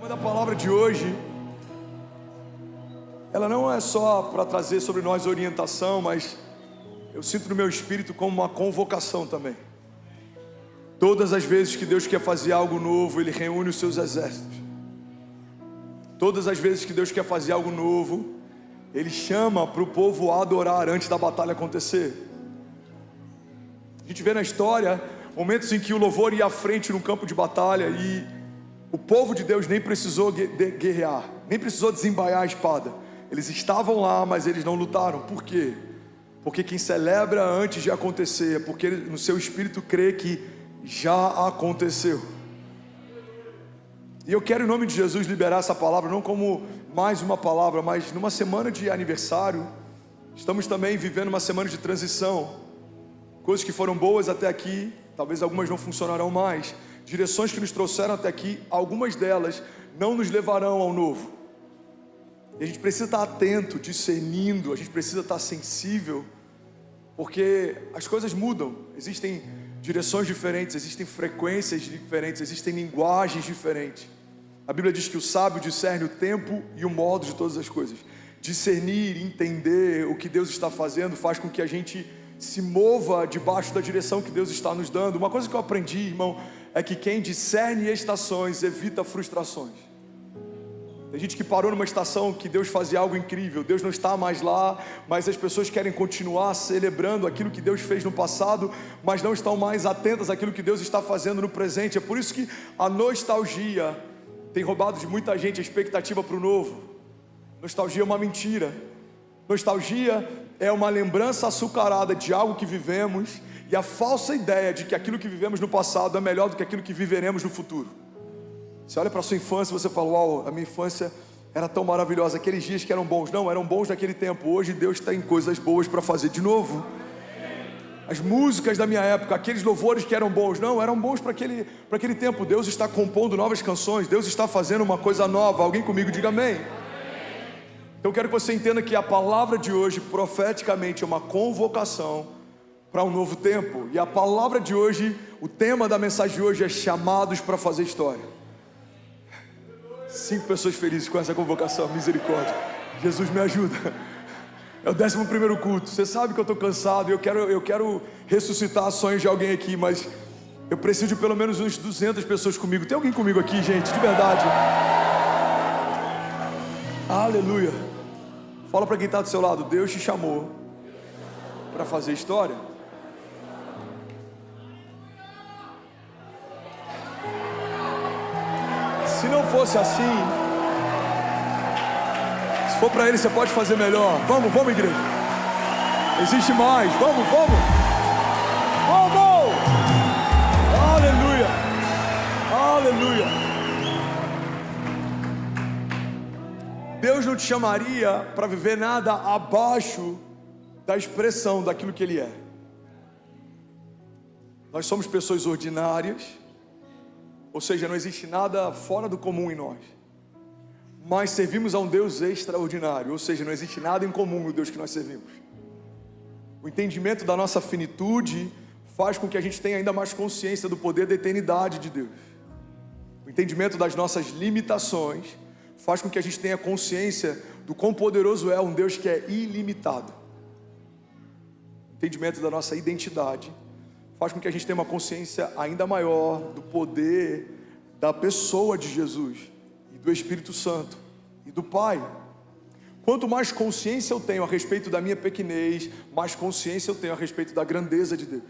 Da palavra de hoje, ela não é só para trazer sobre nós orientação, mas eu sinto no meu espírito como uma convocação também. Todas as vezes que Deus quer fazer algo novo, Ele reúne os seus exércitos. Todas as vezes que Deus quer fazer algo novo, Ele chama para o povo a adorar antes da batalha acontecer. A gente vê na história momentos em que o louvor ia à frente num campo de batalha e o povo de Deus nem precisou guerrear, nem precisou desembaiar a espada. Eles estavam lá, mas eles não lutaram. Por quê? Porque quem celebra antes de acontecer, porque no seu espírito crê que já aconteceu. E eu quero, em nome de Jesus, liberar essa palavra, não como mais uma palavra, mas numa semana de aniversário. Estamos também vivendo uma semana de transição. Coisas que foram boas até aqui, talvez algumas não funcionarão mais. Direções que nos trouxeram até aqui, algumas delas não nos levarão ao novo. E a gente precisa estar atento, discernindo, a gente precisa estar sensível, porque as coisas mudam. Existem direções diferentes, existem frequências diferentes, existem linguagens diferentes. A Bíblia diz que o sábio discerne o tempo e o modo de todas as coisas. Discernir, entender o que Deus está fazendo faz com que a gente se mova debaixo da direção que Deus está nos dando. Uma coisa que eu aprendi, irmão, é que quem discerne estações evita frustrações. Tem gente que parou numa estação que Deus fazia algo incrível, Deus não está mais lá, mas as pessoas querem continuar celebrando aquilo que Deus fez no passado, mas não estão mais atentas àquilo que Deus está fazendo no presente. É por isso que a nostalgia tem roubado de muita gente a expectativa para o novo. Nostalgia é uma mentira. Nostalgia é uma lembrança açucarada de algo que vivemos e a falsa ideia de que aquilo que vivemos no passado é melhor do que aquilo que viveremos no futuro. Você olha para a sua infância e você fala: uau, a minha infância era tão maravilhosa, aqueles dias que eram bons. Não, eram bons naquele tempo. Hoje Deus tem coisas boas para fazer de novo. As músicas da minha época, aqueles louvores que eram bons, não, eram bons para aquele tempo. Deus está compondo novas canções, Deus está fazendo uma coisa nova. Alguém comigo diga amém. Então eu quero que você entenda que a palavra de hoje, profeticamente, é uma convocação para um novo tempo. E a palavra de hoje, o tema da mensagem de hoje é chamados para fazer história. 5 pessoas felizes com essa convocação, misericórdia. Jesus me ajuda. É o 11º culto. Você sabe que eu estou cansado, eu quero ressuscitar sonhos de alguém aqui, mas eu preciso de pelo menos uns 200 pessoas comigo. Tem alguém comigo aqui, gente? De verdade. Aleluia. Fala para quem está do seu lado: Deus te chamou para fazer história. Se não fosse assim, se for para Ele, você pode fazer melhor. Vamos, igreja. Existe mais. Vamos. Aleluia. Aleluia. Deus não te chamaria para viver nada abaixo da expressão daquilo que Ele é. Nós somos pessoas ordinárias, ou seja, não existe nada fora do comum em nós, mas servimos a um Deus extraordinário, ou seja, não existe nada em comum no Deus que nós servimos. O entendimento da nossa finitude faz com que a gente tenha ainda mais consciência do poder da eternidade de Deus. O entendimento das nossas limitações faz com que a gente tenha consciência do quão poderoso é um Deus que é ilimitado. O entendimento da nossa identidade faz com que a gente tenha uma consciência ainda maior do poder da pessoa de Jesus e do Espírito Santo e do Pai. Quanto mais consciência eu tenho a respeito da minha pequenez, mais consciência eu tenho a respeito da grandeza de Deus.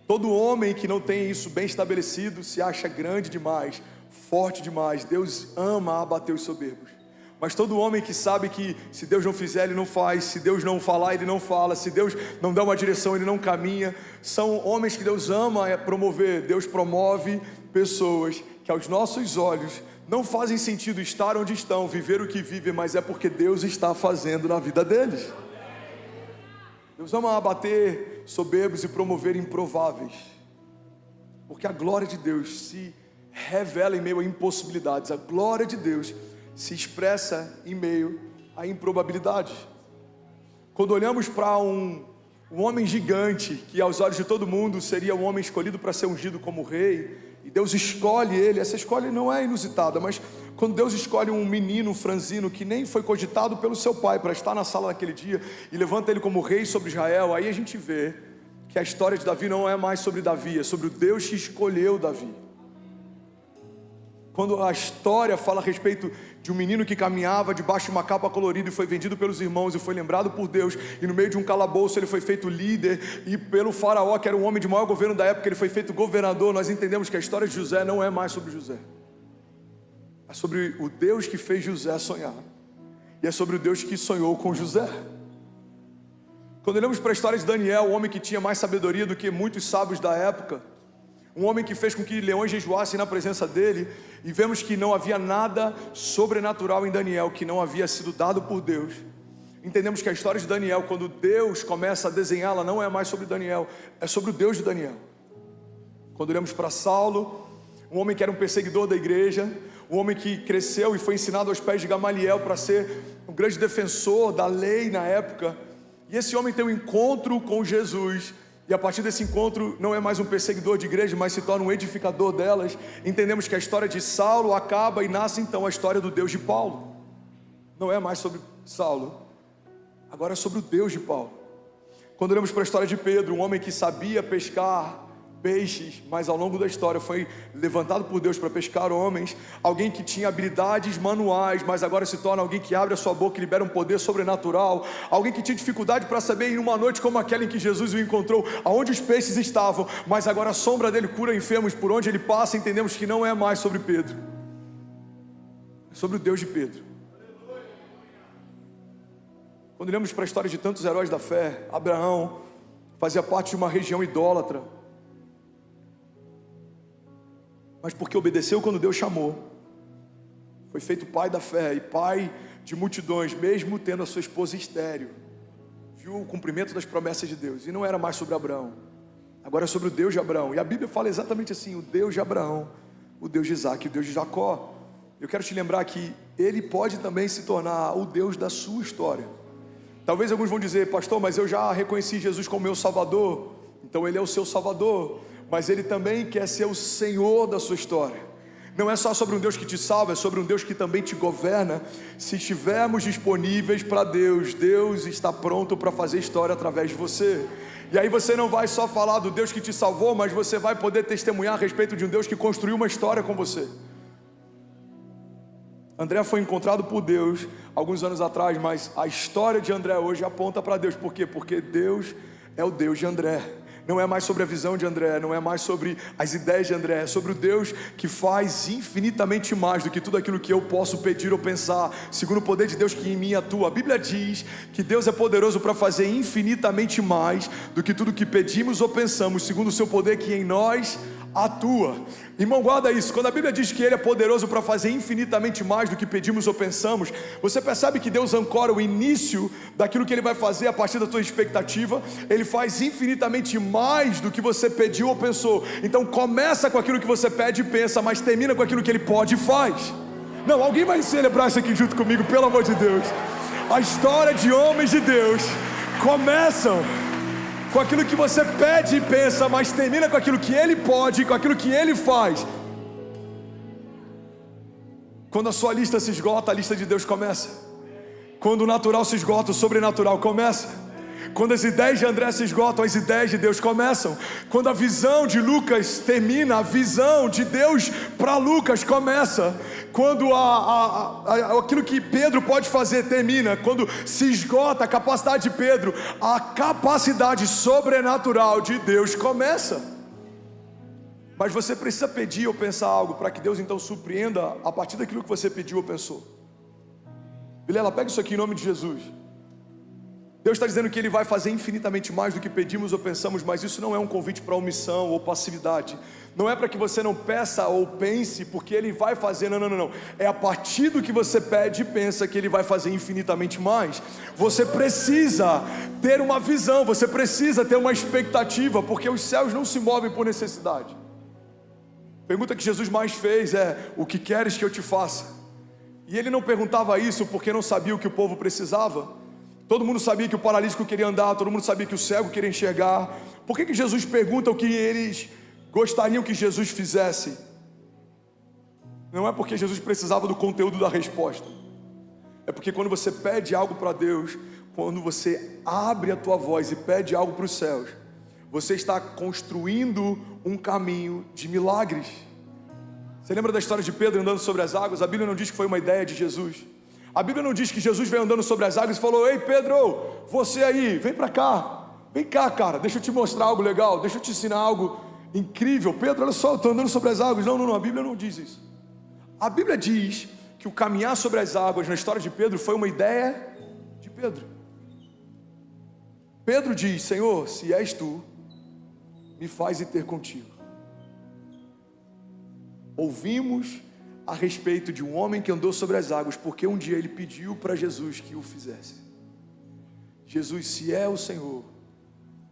Todo homem que não tem isso bem estabelecido se acha grande demais, forte demais. Deus ama abater os soberbos. Mas todo homem que sabe que se Deus não fizer, Ele não faz, se Deus não falar, Ele não fala, se Deus não dá uma direção, Ele não caminha, são homens que Deus ama promover. Deus promove pessoas que aos nossos olhos não fazem sentido estar onde estão, viver o que vivem, mas é porque Deus está fazendo na vida deles. Deus ama abater soberbos e promover improváveis, porque a glória de Deus se revela em meio a impossibilidades. A glória de Deus se expressa em meio a improbabilidades. Quando olhamos para um homem gigante, que aos olhos de todo mundo seria um homem escolhido para ser ungido como rei, e Deus escolhe ele. Essa escolha não é inusitada, mas quando Deus escolhe um menino franzino que nem foi cogitado pelo seu pai para estar na sala naquele dia e levanta ele como rei sobre Israel, aí a gente vê que a história de Davi não é mais sobre Davi, é sobre o Deus que escolheu Davi. Quando a história fala a respeito de um menino que caminhava debaixo de uma capa colorida e foi vendido pelos irmãos e foi lembrado por Deus, e no meio de um calabouço ele foi feito líder, e pelo faraó, que era o homem de maior governo da época, ele foi feito governador, nós entendemos que a história de José não é mais sobre José, é sobre o Deus que fez José sonhar, e é sobre o Deus que sonhou com José. Quando olhamos para a história de Daniel, o homem que tinha mais sabedoria do que muitos sábios da época, um homem que fez com que leões jejuassem na presença dele, e vemos que não havia nada sobrenatural em Daniel que não havia sido dado por Deus. Entendemos que a história de Daniel, quando Deus começa a desenhá-la, não é mais sobre Daniel, é sobre o Deus de Daniel. Quando olhamos para Saulo, um homem que era um perseguidor da igreja, um homem que cresceu e foi ensinado aos pés de Gamaliel para ser um grande defensor da lei na época, e esse homem tem um encontro com Jesus, e a partir desse encontro não é mais um perseguidor de igreja, mas se torna um edificador delas. Entendemos que a história de Saulo acaba e nasce então a história do Deus de Paulo. Não é mais sobre Saulo, agora é sobre o Deus de Paulo. Quando olhamos para a história de Pedro, um homem que sabia pescar peixes, mas ao longo da história foi levantado por Deus para pescar homens, alguém que tinha habilidades manuais, mas agora se torna alguém que abre a sua boca e libera um poder sobrenatural, alguém que tinha dificuldade para saber em uma noite como aquela em que Jesus o encontrou, aonde os peixes estavam, mas agora a sombra dele cura enfermos, por onde ele passa, entendemos que não é mais sobre Pedro, é sobre o Deus de Pedro. Quando olhamos para a história de tantos heróis da fé, Abraão fazia parte de uma região idólatra, mas porque obedeceu quando Deus chamou, foi feito pai da fé e pai de multidões, mesmo tendo a sua esposa estéril, viu o cumprimento das promessas de Deus, e não era mais sobre Abraão, agora é sobre o Deus de Abraão, e a Bíblia fala exatamente assim, o Deus de Abraão, o Deus de Isaac, o Deus de Jacó. Eu quero te lembrar que Ele pode também se tornar o Deus da sua história. Talvez alguns vão dizer, pastor, mas eu já reconheci Jesus como meu Salvador, então Ele é o seu Salvador, mas Ele também quer ser o Senhor da sua história. Não é só sobre um Deus que te salva, é sobre um Deus que também te governa. Se estivermos disponíveis para Deus, Deus está pronto para fazer história através de você. E aí você não vai só falar do Deus que te salvou, mas você vai poder testemunhar a respeito de um Deus que construiu uma história com você. André foi encontrado por Deus alguns anos atrás, mas a história de André hoje aponta para Deus. Por quê? Porque Deus é o Deus de André. Não é mais sobre a visão de André, não é mais sobre as ideias de André, é sobre o Deus que faz infinitamente mais do que tudo aquilo que eu posso pedir ou pensar, segundo o poder de Deus que em mim atua. A Bíblia diz que Deus é poderoso para fazer infinitamente mais do que tudo que pedimos ou pensamos, segundo o seu poder que em nós atua. Irmão, guarda isso. Quando a Bíblia diz que Ele é poderoso para fazer infinitamente mais do que pedimos ou pensamos, você percebe que Deus ancora o início daquilo que Ele vai fazer a partir da tua expectativa. Ele faz infinitamente mais do que você pediu ou pensou. Então começa com aquilo que você pede e pensa, mas termina com aquilo que Ele pode e faz. Não, alguém vai celebrar isso aqui junto comigo, pelo amor de Deus. A história de homens de Deus começam com aquilo que você pede e pensa, mas termina com aquilo que Ele pode, com aquilo que Ele faz. Quando a sua lista se esgota, a lista de Deus começa. Quando o natural se esgota, o sobrenatural começa. Quando as ideias de André se esgotam, as ideias de Deus começam. Quando a visão de Lucas termina, a visão de Deus para Lucas começa. Quando aquilo que Pedro pode fazer termina. Quando se esgota a capacidade de Pedro, a capacidade sobrenatural de Deus começa. Mas você precisa pedir ou pensar algo para que Deus então surpreenda a partir daquilo que você pediu ou pensou. Vilela, pega isso aqui em nome de Jesus. Deus está dizendo que Ele vai fazer infinitamente mais do que pedimos ou pensamos, mas isso não é um convite para omissão ou passividade. Não é para que você não peça ou pense, porque Ele vai fazer, não. É a partir do que você pede e pensa que Ele vai fazer infinitamente mais. Você precisa ter uma visão, você precisa ter uma expectativa, porque os céus não se movem por necessidade. A pergunta que Jesus mais fez é: o que queres que eu te faça? E Ele não perguntava isso porque não sabia o que o povo precisava. Todo mundo sabia que o paralítico queria andar, todo mundo sabia que o cego queria enxergar. Por que Jesus pergunta o que eles gostariam que Jesus fizesse, não é porque Jesus precisava do conteúdo da resposta, é porque quando você pede algo para Deus, quando você abre a tua voz e pede algo para os céus, você está construindo um caminho de milagres. Você lembra da história de Pedro andando sobre as águas? A Bíblia não diz que foi uma ideia de Jesus. A Bíblia não diz que Jesus veio andando sobre as águas e falou: ei Pedro, você aí, vem para cá. Vem cá, cara, deixa eu te mostrar algo legal, deixa eu te ensinar algo incrível. Pedro, olha só, eu estou andando sobre as águas. Não, a Bíblia não diz isso. A Bíblia diz que o caminhar sobre as águas na história de Pedro foi uma ideia de Pedro. Pedro diz: Senhor, se és tu, me faz ir ter contigo. Ouvimos a respeito de um homem que andou sobre as águas, porque um dia ele pediu para Jesus que o fizesse. Jesus, se é o Senhor,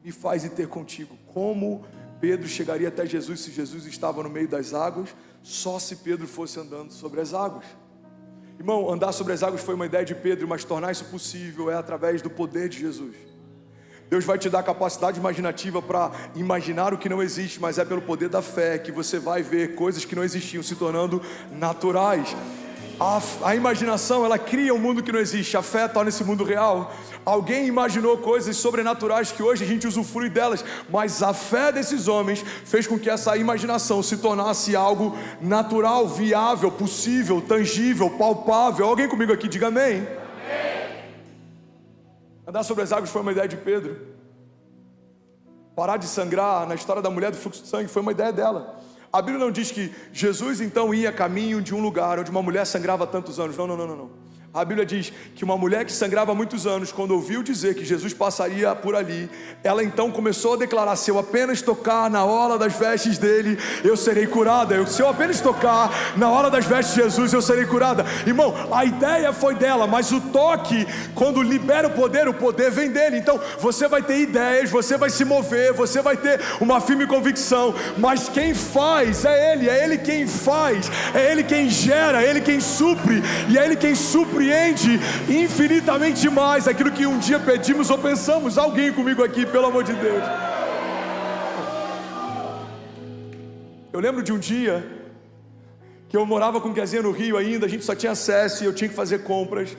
me faz ir ter contigo. Como Pedro chegaria até Jesus se Jesus estava no meio das águas? Só se Pedro fosse andando sobre as águas. Irmão, andar sobre as águas foi uma ideia de Pedro, mas tornar isso possível é através do poder de Jesus. Deus vai te dar capacidade imaginativa para imaginar o que não existe, mas é pelo poder da fé que você vai ver coisas que não existiam se tornando naturais. A imaginação, ela cria um mundo que não existe. A fé torna esse mundo real. Alguém imaginou coisas sobrenaturais que hoje a gente usufrui delas, mas a fé desses homens fez com que essa imaginação se tornasse algo natural, viável, possível, tangível, palpável. Alguém comigo aqui, diga amém. Andar sobre as águas foi uma ideia de Pedro. Parar de sangrar na história da mulher do fluxo de sangue foi uma ideia dela. A Bíblia não diz que Jesus então ia a caminho de um lugar onde uma mulher sangrava há tantos anos. Não. A Bíblia diz que uma mulher que sangrava há muitos anos, quando ouviu dizer que Jesus passaria por ali, ela então começou a declarar: se eu apenas tocar na orla das vestes dele, eu serei curada. Se eu apenas tocar na orla das vestes de Jesus, eu serei curada. Irmão, a ideia foi dela, mas o toque, quando libera o poder vem dele. Então você vai ter ideias, você vai se mover, você vai ter uma firme convicção, mas quem faz é ele quem faz, é ele quem gera, é ele quem supre, e é ele quem supre infinitamente mais aquilo que um dia pedimos ou pensamos. Alguém comigo aqui, pelo amor de Deus. Eu lembro de um dia que eu morava com Kezinha no Rio ainda, a gente só tinha acesso e eu tinha que fazer compras.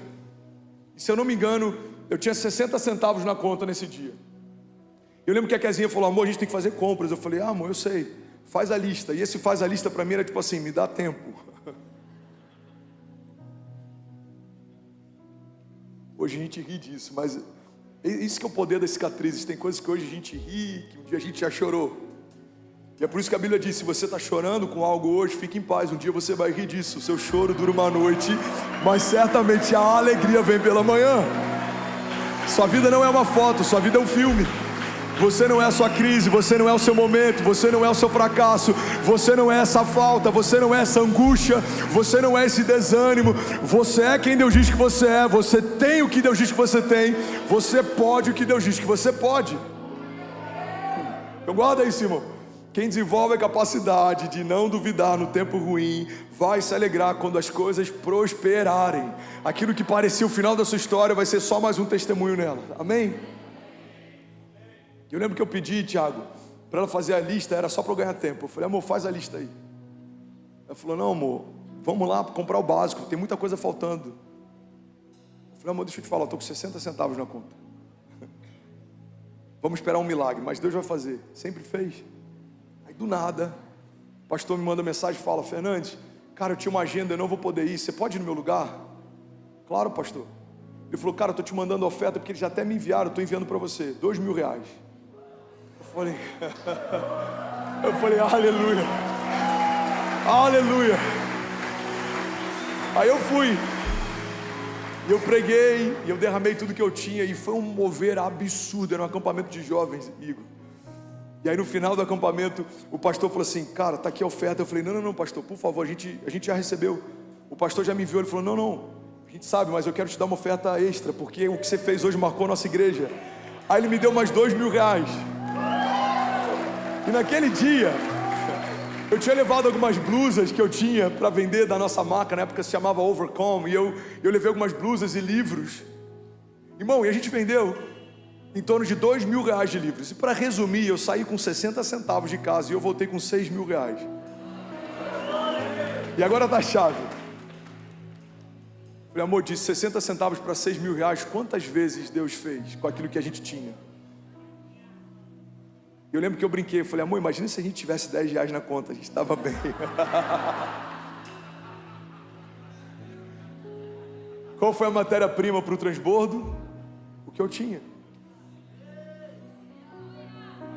E se eu não me engano, eu tinha 60 centavos na conta nesse dia. Eu lembro que a Kezinha falou: amor, a gente tem que fazer compras. Eu falei: amor, eu sei, faz a lista. E esse faz a lista para mim era tipo assim: me dá tempo. Hoje a gente ri disso, mas isso que é o poder das cicatrizes. Tem coisas que hoje a gente ri, que um dia a gente já chorou. E é por isso que a Bíblia diz: se você está chorando com algo hoje, fique em paz, um dia você vai rir disso. O seu choro dura uma noite, mas certamente a alegria vem pela manhã. Sua vida não é uma foto, sua vida é um filme. Você não é a sua crise, você não é o seu momento, você não é o seu fracasso, você não é essa falta, você não é essa angústia, você não é esse desânimo. Você é quem Deus diz que você é, você tem o que Deus diz que você tem, você pode o que Deus diz que você pode. Então guarda isso, irmão. Quem desenvolve a capacidade de não duvidar no tempo ruim, vai se alegrar quando as coisas prosperarem. Aquilo que parecia o final da sua história vai ser só mais um testemunho nela. Amém? Eu lembro que eu pedi, Tiago, para ela fazer a lista, era só para eu ganhar tempo. Eu falei: amor, faz a lista aí. Ela falou: não, amor, vamos lá comprar o básico, tem muita coisa faltando. Eu falei: amor, deixa eu te falar, eu estou com 60 centavos na conta. Vamos esperar um milagre, mas Deus vai fazer. Sempre fez. Aí do nada, o pastor me manda mensagem e fala: Fernandes, cara, eu tinha uma agenda, eu não vou poder ir, você pode ir no meu lugar? Claro, pastor. Ele falou: cara, eu estou te mandando oferta, porque eles já até me enviaram, eu estou enviando para você, R$2.000. Eu falei, aleluia, aleluia. Aí eu fui, e eu preguei, e eu derramei tudo que eu tinha, e foi um mover absurdo. Era um acampamento de jovens, Igor. E aí no final do acampamento, o pastor falou assim: cara, tá aqui a oferta. Eu falei: não, pastor, por favor, a gente já recebeu. O pastor já me enviou, ele falou: não, a gente sabe, mas eu quero te dar uma oferta extra, porque o que você fez hoje marcou a nossa igreja. Aí ele me deu mais R$2.000. E naquele dia, eu tinha levado algumas blusas que eu tinha para vender da nossa marca, na época se chamava Overcome, e eu levei algumas blusas e livros. Irmão, e a gente vendeu. em torno de R$2.000 de livros. E para resumir, eu saí com 60 centavos de casa e eu voltei com R$6.000. E agora tá a chave. Falei, amor, de 60 centavos para R$6.000, quantas vezes Deus fez com aquilo que a gente tinha? Eu lembro que eu brinquei, eu falei, amor, imagina se a gente tivesse R$10 na conta, a gente estava bem. Qual foi a matéria-prima para o transbordo? O que eu tinha.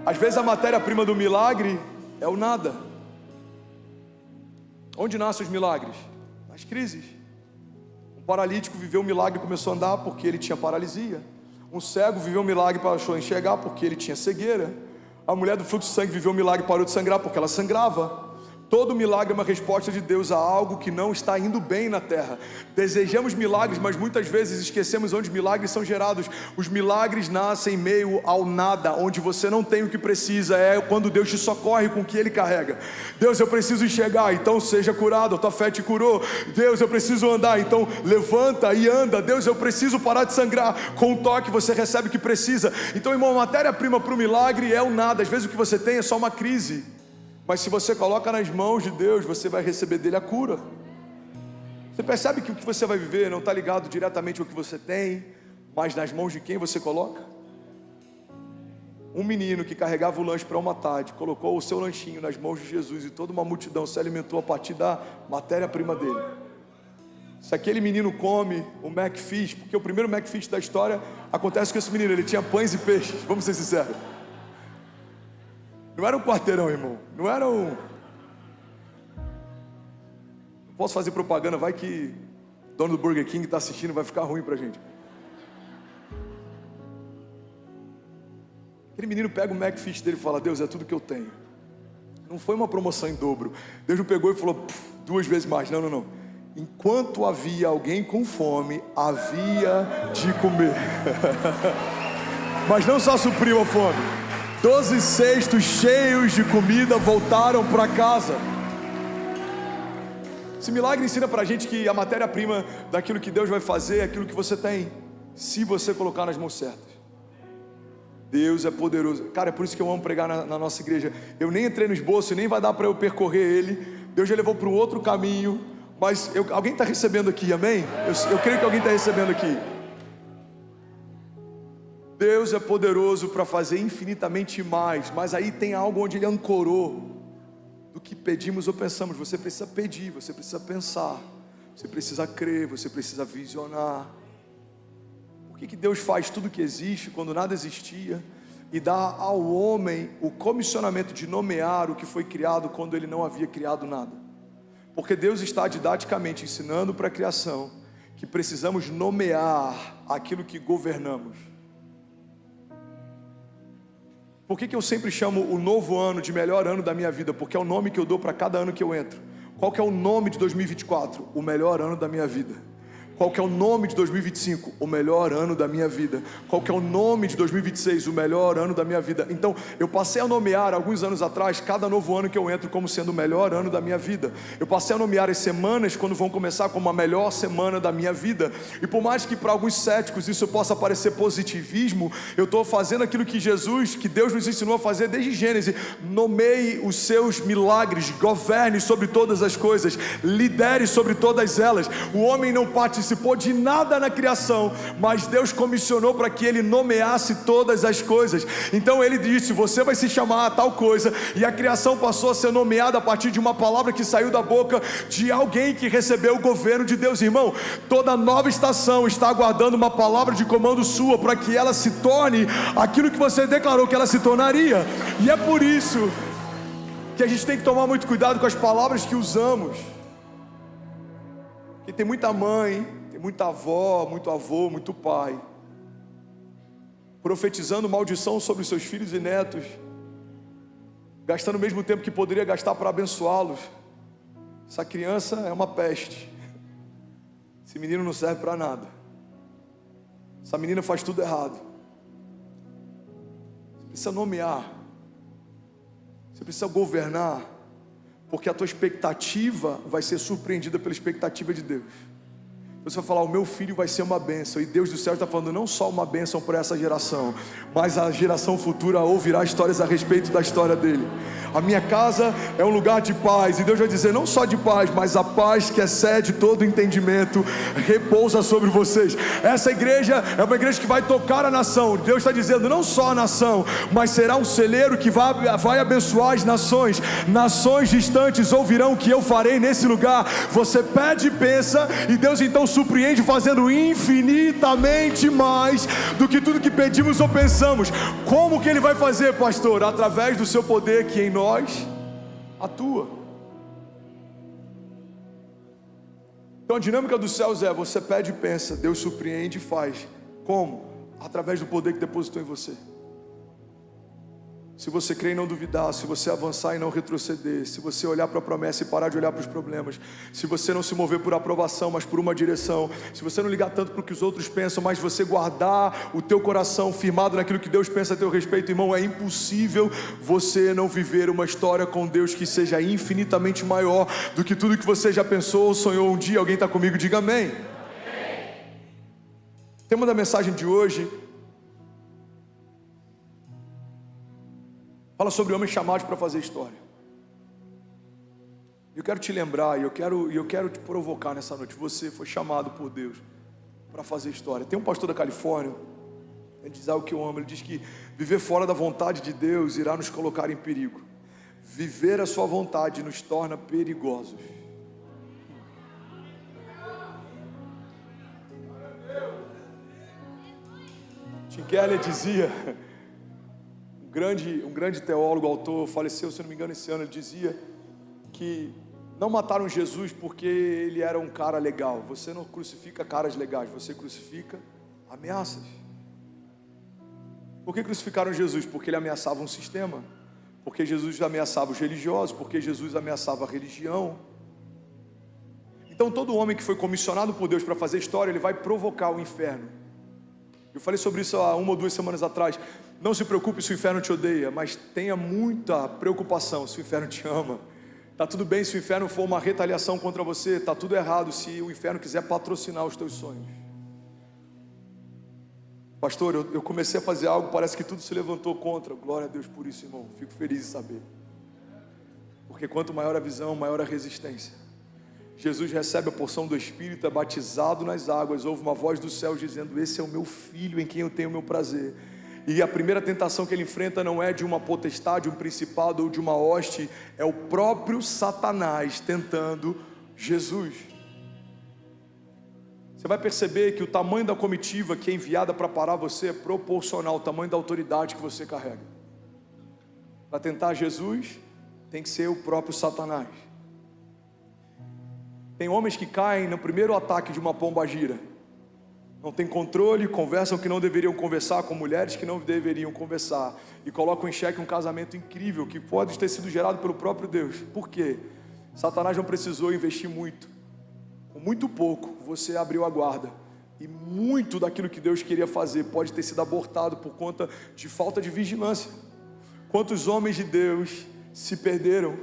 Às vezes a matéria-prima do milagre é o nada. Onde nascem os milagres? Nas crises. Um paralítico viveu um milagre e começou a andar porque ele tinha paralisia. Um cego viveu um milagre e passou a enxergar porque ele tinha cegueira. A mulher do fluxo de sangue viveu um milagre e parou de sangrar porque ela sangrava. Todo milagre é uma resposta de Deus a algo que não está indo bem na terra. Desejamos milagres, mas muitas vezes esquecemos onde milagres são gerados. Os milagres nascem em meio ao nada, onde você não tem o que precisa. É quando Deus te socorre com o que Ele carrega. Deus, eu preciso enxergar, então seja curado, a tua fé te curou. Deus, eu preciso andar, então levanta e anda. Deus, eu preciso parar de sangrar. Com um toque você recebe o que precisa. Então, irmão, a matéria-prima para o milagre é o nada. Às vezes o que você tem é só uma crise. Mas se você coloca nas mãos de Deus, você vai receber dele a cura. Você percebe que o que você vai viver não está ligado diretamente ao que você tem, mas nas mãos de quem você coloca? Um menino que carregava o lanche para uma tarde, colocou o seu lanchinho nas mãos de Jesus e toda uma multidão se alimentou a partir da matéria-prima dele. Se aquele menino come o McFish, porque o primeiro McFish da história acontece com esse menino, ele tinha pães e peixes, vamos ser sinceros. Não era um quarteirão, irmão. Não era um... Não posso fazer propaganda, vai que o dono do Burger King está assistindo, vai ficar ruim pra gente. Aquele menino pega o McFish dele e fala, Deus, é tudo que eu tenho. Não foi uma promoção em dobro. Deus não pegou e falou, 2 vezes mais. Não. Enquanto havia alguém com fome, havia de comer. Mas não só supriu a fome. 12 cestos cheios de comida voltaram para casa. Esse milagre ensina para a gente que a matéria-prima daquilo que Deus vai fazer é aquilo que você tem, se você colocar nas mãos certas. Deus é poderoso. Cara, é por isso que eu amo pregar na nossa igreja. Eu nem entrei no esboço, nem vai dar para eu percorrer ele. Deus já levou para um outro caminho. Mas alguém está recebendo aqui, amém? Eu creio que alguém está recebendo aqui. Deus é poderoso para fazer infinitamente mais, mas aí tem algo onde Ele ancorou do que pedimos ou pensamos. Você precisa pedir, você precisa pensar, você precisa crer, você precisa visionar. Por que Deus faz tudo que existe quando nada existia e dá ao homem o comissionamento de nomear o que foi criado quando Ele não havia criado nada? Porque Deus está didaticamente ensinando para a criação que precisamos nomear aquilo que governamos. Por que eu sempre chamo o novo ano de melhor ano da minha vida? Porque é o nome que eu dou para cada ano que eu entro. Qual que é o nome de 2024? O melhor ano da minha vida. Qual que é o nome de 2025? O melhor ano da minha vida. Qual que é o nome de 2026? O melhor ano da minha vida. Então, eu passei a nomear, alguns anos atrás, cada novo ano que eu entro como sendo o melhor ano da minha vida. Eu passei a nomear as semanas, quando vão começar, como a melhor semana da minha vida. E por mais que para alguns céticos isso possa parecer positivismo, eu estou fazendo aquilo que Deus nos ensinou a fazer desde Gênesis. Nomeie os seus milagres, governe sobre todas as coisas, lidere sobre todas elas. O homem não participou de nada na criação, mas Deus comissionou para que ele nomeasse todas as coisas. Então ele disse, você vai se chamar a tal coisa, e a criação passou a ser nomeada a partir de uma palavra que saiu da boca de alguém que recebeu o governo de Deus. Irmão, toda nova estação está aguardando uma palavra de comando sua, para que ela se torne aquilo que você declarou que ela se tornaria. E é por isso que a gente tem que tomar muito cuidado com as palavras que usamos. Porque tem muita mãe, tem muita avó, muito avô, muito pai profetizando maldição sobre seus filhos e netos, gastando o mesmo tempo que poderia gastar para abençoá-los. Essa criança é uma peste. Esse menino não serve para nada. Essa menina faz tudo errado. Você precisa nomear. Você precisa governar. Porque a tua expectativa vai ser surpreendida pela expectativa de Deus. Você vai falar, o meu filho vai ser uma bênção. E Deus do céu está falando não só uma bênção para essa geração, mas a geração futura ouvirá histórias a respeito da história dele. A minha casa é um lugar de paz. E Deus vai dizer não só de paz, mas a paz que excede todo entendimento repousa sobre vocês. Essa igreja é uma igreja que vai tocar a nação. Deus está dizendo não só a nação, mas será um celeiro que vai abençoar as nações. Nações distantes ouvirão o que eu farei nesse lugar. Você pede e pensa, e Deus então surpreende fazendo infinitamente mais do que tudo que pedimos ou pensamos. Como que Ele vai fazer, pastor? Através do seu poder que em nós atua. Então a dinâmica dos céus é: você pede e pensa, Deus surpreende e faz. Como? Através do poder que depositou em você. Se você crer e não duvidar, se você avançar e não retroceder, se você olhar para a promessa e parar de olhar para os problemas, se você não se mover por aprovação, mas por uma direção, se você não ligar tanto para o que os outros pensam, mas você guardar o teu coração firmado naquilo que Deus pensa a teu respeito, irmão, é impossível você não viver uma história com Deus que seja infinitamente maior do que tudo que você já pensou ou sonhou um dia. Alguém está comigo? Diga amém. O tema da mensagem de hoje fala sobre homens chamados para fazer história. Eu quero te lembrar, e eu quero te provocar nessa noite. Você foi chamado por Deus para fazer história. Tem um pastor da Califórnia, ele diz algo que eu amo. Ele diz que viver fora da vontade de Deus irá nos colocar em perigo. Viver a sua vontade nos torna perigosos. Tim Keller dizia, um grande teólogo, autor, faleceu, se não me engano, esse ano. Ele dizia que não mataram Jesus porque ele era um cara legal. Você não crucifica caras legais, você crucifica ameaças. Por que crucificaram Jesus? Porque ele ameaçava um sistema, porque Jesus ameaçava os religiosos, porque Jesus ameaçava a religião. Então todo homem que foi comissionado por Deus para fazer história, ele vai provocar o inferno. Eu falei sobre isso há 1 ou 2 semanas atrás. Não se preocupe se o inferno te odeia, mas tenha muita preocupação se o inferno te ama. Está tudo bem se o inferno for uma retaliação contra você, está tudo errado se o inferno quiser patrocinar os teus sonhos. Pastor, eu comecei a fazer algo, parece que tudo se levantou contra. Glória a Deus por isso, irmão, fico feliz de saber. Porque quanto maior a visão, maior a resistência. Jesus recebe a porção do Espírito, é batizado nas águas, ouve uma voz do céu dizendo: esse é o meu filho em quem eu tenho o meu prazer. E a primeira tentação que ele enfrenta não é de uma potestade, um principado ou de uma hoste, é o próprio Satanás tentando Jesus. Você vai perceber que o tamanho da comitiva que é enviada para parar você é proporcional ao tamanho da autoridade que você carrega. Para tentar Jesus, tem que ser o próprio Satanás. Tem homens que caem no primeiro ataque de uma pombagira. Não tem controle, conversam que não deveriam conversar com mulheres que não deveriam conversar. E colocam em xeque um casamento incrível que pode ter sido gerado pelo próprio Deus. Por quê? Satanás não precisou investir muito. Com muito pouco, você abriu a guarda. E muito daquilo que Deus queria fazer pode ter sido abortado por conta de falta de vigilância. Quantos homens de Deus se perderam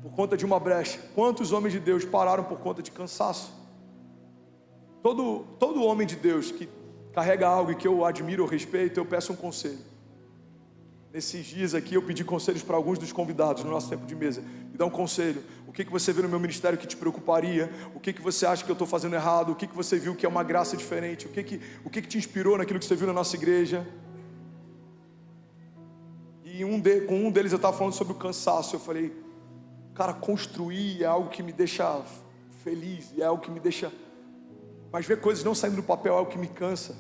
por conta de uma brecha? Quantos homens de Deus pararam por conta de cansaço? Todo homem de Deus que carrega algo e que eu admiro ou respeito, eu peço um conselho. Nesses dias aqui eu pedi conselhos para alguns dos convidados no nosso tempo de mesa. Me dá um conselho. O que você vê no meu ministério que te preocuparia? O que você acha que eu estou fazendo errado? O que você viu que é uma graça diferente? O que te inspirou naquilo que você viu na nossa igreja? E com um deles eu estava falando sobre o cansaço. Eu falei: cara, construir é algo que me deixa feliz, é algo que me deixa... Mas ver coisas não saindo do papel é algo que me cansa.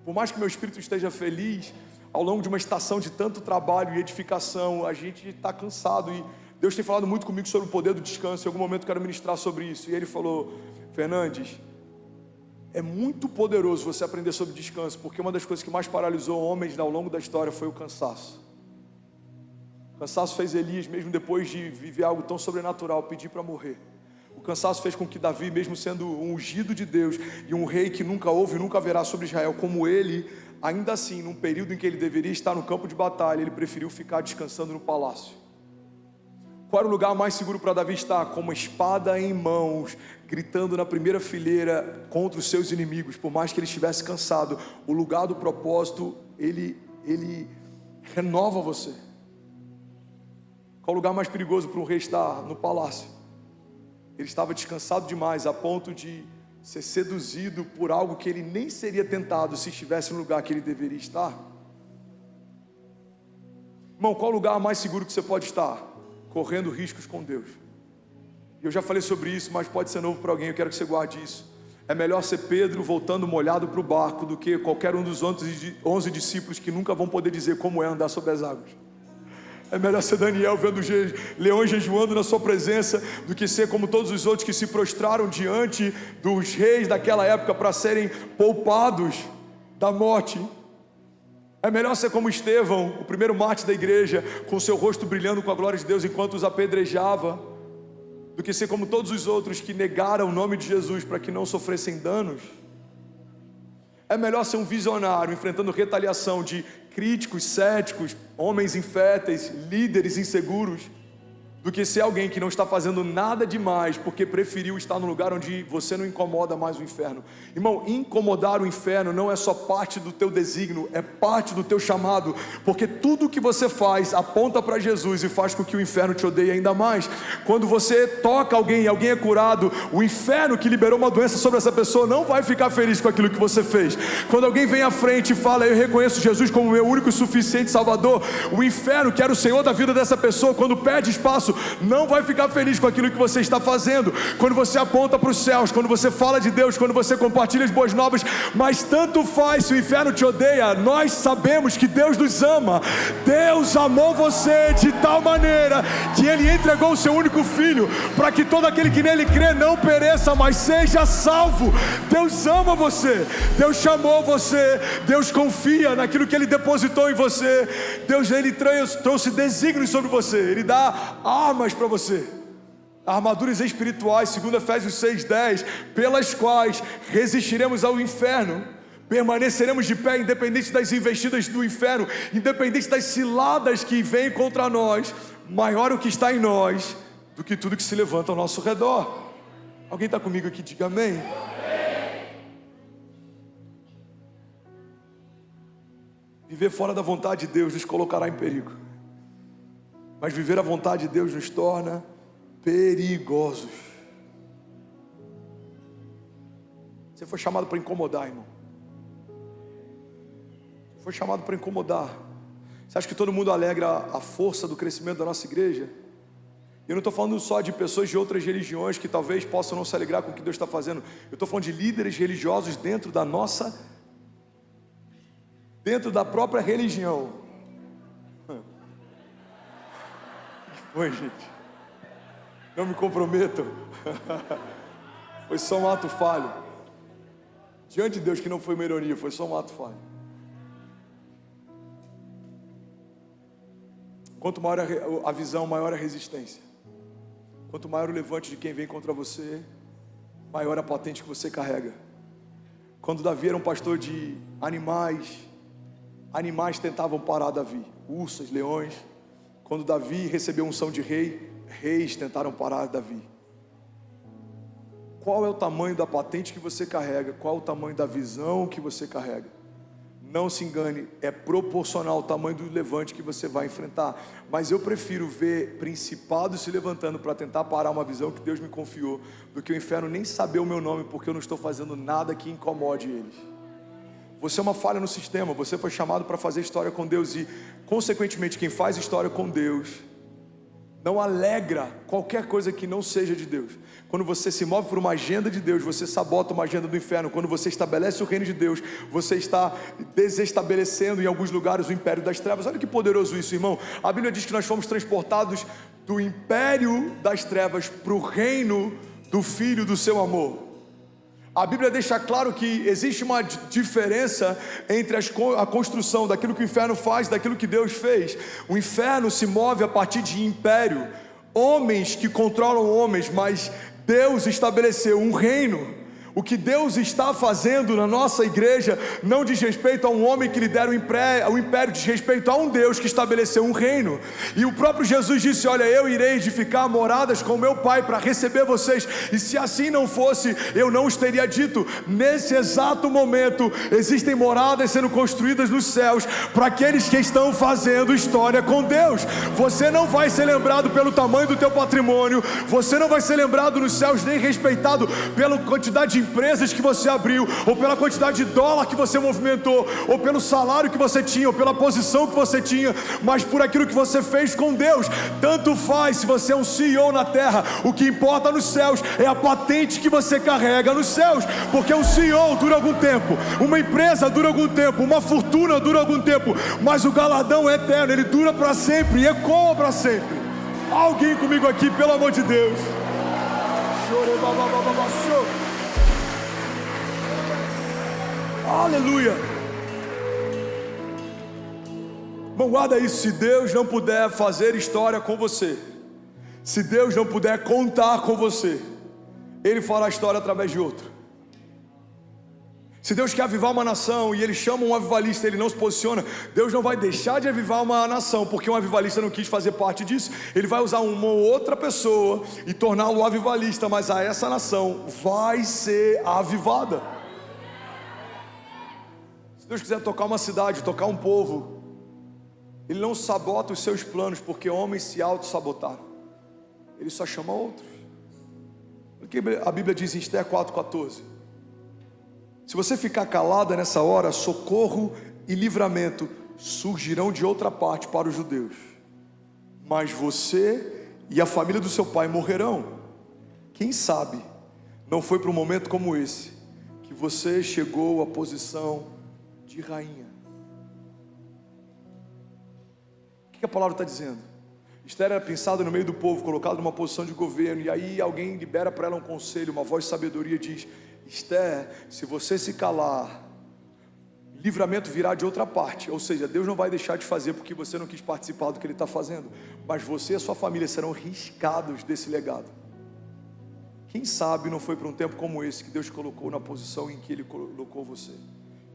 Por mais que meu espírito esteja feliz, ao longo de uma estação de tanto trabalho e edificação, a gente está cansado. E Deus tem falado muito comigo sobre o poder do descanso. Em algum momento eu quero ministrar sobre isso. E Ele falou: Fernandes, é muito poderoso você aprender sobre descanso, porque uma das coisas que mais paralisou homens ao longo da história foi o cansaço. O cansaço fez Elias, mesmo depois de viver algo tão sobrenatural, pedir para morrer. O cansaço fez com que Davi, mesmo sendo um ungido de Deus e um rei que nunca houve e nunca haverá sobre Israel como ele, ainda assim, num período em que ele deveria estar no campo de batalha, ele preferiu ficar descansando no palácio. Qual era o lugar mais seguro para Davi estar? Com uma espada em mãos, gritando na primeira fileira contra os seus inimigos. Por mais que ele estivesse cansado, o lugar do propósito, ele renova você. Qual o lugar mais perigoso para um rei estar? No palácio. Ele estava descansado demais, a ponto de ser seduzido por algo que ele nem seria tentado se estivesse no lugar que ele deveria estar. Irmão, qual o lugar mais seguro que você pode estar? Correndo riscos com Deus. E eu já falei sobre isso, mas pode ser novo para alguém, eu quero que você guarde isso. É melhor ser Pedro voltando molhado para o barco do que qualquer um dos 11 discípulos que nunca vão poder dizer como é andar sobre as águas. É melhor ser Daniel vendo leões jejuando na sua presença do que ser como todos os outros que se prostraram diante dos reis daquela época para serem poupados da morte. É melhor ser como Estevão, o primeiro mártir da igreja, com seu rosto brilhando com a glória de Deus enquanto os apedrejava, do que ser como todos os outros que negaram o nome de Jesus para que não sofressem danos. É melhor ser um visionário enfrentando retaliação de críticos, céticos, homens inférteis, líderes inseguros, do que ser alguém que não está fazendo nada demais porque preferiu estar no lugar onde você não incomoda mais o inferno. Irmão, incomodar o inferno não é só parte do teu desígnio, é parte do teu chamado, porque tudo que você faz aponta para Jesus e faz com que o inferno te odeie ainda mais. Quando você toca alguém e alguém é curado, o inferno que liberou uma doença sobre essa pessoa não vai ficar feliz com aquilo que você fez. Quando alguém vem à frente e fala, eu reconheço Jesus como meu único e suficiente Salvador, o inferno, que era o Senhor da vida dessa pessoa, quando perde espaço, não vai ficar feliz com aquilo que você está fazendo. Quando você aponta para os céus, quando você fala de Deus, quando você compartilha as boas novas, mas tanto faz se o inferno te odeia, nós sabemos que Deus nos ama. Deus amou você de tal maneira que Ele entregou o seu único Filho, para que todo aquele que nele crê não pereça, mas seja salvo. Deus ama você, Deus chamou você, Deus confia naquilo que Ele depositou em você. Deus, Ele trouxe desígnios sobre você, Ele dá armas para você, armaduras espirituais, segundo Efésios 6:10, pelas quais resistiremos ao inferno, permaneceremos de pé, independente das investidas do inferno, independente das ciladas que vêm contra nós. Maior o que está em nós do que tudo que se levanta ao nosso redor. Alguém está comigo aqui? Diga amém. Viver fora da vontade de Deus nos colocará em perigo, mas viver a vontade de Deus nos torna perigosos. Você foi chamado para incomodar, irmão. Você foi chamado para incomodar. Você acha que todo mundo alegra a força do crescimento da nossa igreja? Eu não estou falando só de pessoas de outras religiões que talvez possam não se alegrar com o que Deus está fazendo. Eu estou falando de líderes religiosos dentro da própria religião. Oi, gente, não me comprometam. Foi só um ato falho diante de Deus, que não foi uma ironia, foi só um ato falho. Quanto maior a visão, maior a resistência. Quanto maior o levante de quem vem contra você, maior a patente que você carrega. Quando Davi era um pastor de animais tentavam parar Davi, ursas, leões. Quando Davi recebeu unção de rei, reis tentaram parar Davi. Qual é o tamanho da patente que você carrega? Qual é o tamanho da visão que você carrega? Não se engane, é proporcional ao tamanho do levante que você vai enfrentar. Mas eu prefiro ver principados se levantando para tentar parar uma visão que Deus me confiou, do que o inferno nem saber o meu nome, porque eu não estou fazendo nada que incomode eles. Você é uma falha no sistema, você foi chamado para fazer história com Deus e, consequentemente, quem faz história com Deus não alegra qualquer coisa que não seja de Deus. Quando você se move por uma agenda de Deus, você sabota uma agenda do inferno. Quando você estabelece o reino de Deus, você está desestabelecendo em alguns lugares o império das trevas. Olha que poderoso isso, irmão. A Bíblia diz que nós fomos transportados do império das trevas para o reino do Filho do seu amor. A Bíblia deixa claro que existe uma diferença entre a construção daquilo que o inferno faz e daquilo que Deus fez. O inferno se move a partir de império, homens que controlam homens, mas Deus estabeleceu um reino O que Deus está fazendo na nossa igreja não diz respeito a um homem que lidera o império, diz respeito a um Deus que estabeleceu um reino. E o próprio Jesus disse: olha, eu irei edificar moradas com meu Pai para receber vocês. E se assim não fosse, eu não os teria dito. Nesse exato momento, existem moradas sendo construídas nos céus para aqueles que estão fazendo história com Deus. Você não vai ser lembrado pelo tamanho do teu patrimônio, você não vai ser lembrado nos céus nem respeitado pela quantidade de empresas que você abriu, ou pela quantidade de dólar que você movimentou, ou pelo salário que você tinha, ou pela posição que você tinha, mas por aquilo que você fez com Deus. Tanto faz se você é um CEO na terra, o que importa nos céus é a patente que você carrega nos céus, porque um CEO dura algum tempo, uma empresa dura algum tempo, uma fortuna dura algum tempo, mas o galardão é eterno, ele dura para sempre e ecoa para sempre. Alguém comigo aqui, pelo amor de Deus. Aleluia. Bom, guarda isso. Se Deus não puder fazer história com você, se Deus não puder contar com você, Ele fará história através de outro. Se Deus quer avivar uma nação e Ele chama um avivalista, Ele não se posiciona, Deus não vai deixar de avivar uma nação porque um avivalista não quis fazer parte disso. Ele vai usar uma outra pessoa e torná-lo avivalista, mas a essa nação vai ser avivada. Se Deus quiser tocar uma cidade, tocar um povo, Ele não sabota os seus planos porque homens se auto-sabotaram. Ele só chama outros. Porque a Bíblia diz em Esther 4,14: se você ficar calada nessa hora, socorro e livramento surgirão de outra parte para os judeus, mas você e a família do seu pai morrerão. Quem sabe não foi para um momento como esse que você chegou à posição de rainha. O que a palavra está dizendo? Esther era pensada no meio do povo, colocada numa posição de governo, e aí alguém libera para ela um conselho, uma voz de sabedoria diz: Esther, se você se calar, livramento virá de outra parte. Ou seja, Deus não vai deixar de fazer porque você não quis participar do que Ele está fazendo, mas você e a sua família serão riscados desse legado. Quem sabe não foi para um tempo como esse que Deus te colocou na posição em que Ele colocou você.